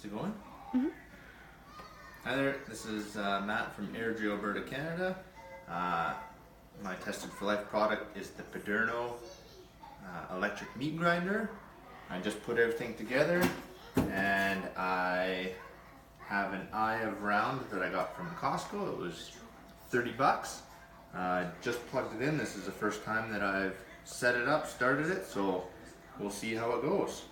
it going? Mm-hmm. Hi there, this is Matt from Airdrie, Alberta, Canada. My Tested for Life product is the PADERNO Electric Meat Grinder. I just put everything together and I have an eye of round that I got from Costco. It was 30 bucks. Just plugged it in. This is the first time that I've set it up, started it, so we'll see how it goes.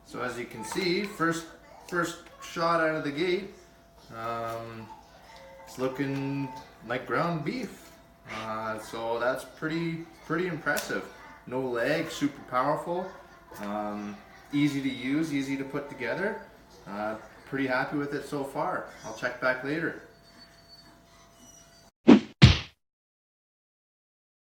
So as you can see, first shot out of the gate, it's looking like ground beef. So that's pretty impressive. No lag, super powerful, easy to use, easy to put together. Pretty happy with it so far. I'll check back later.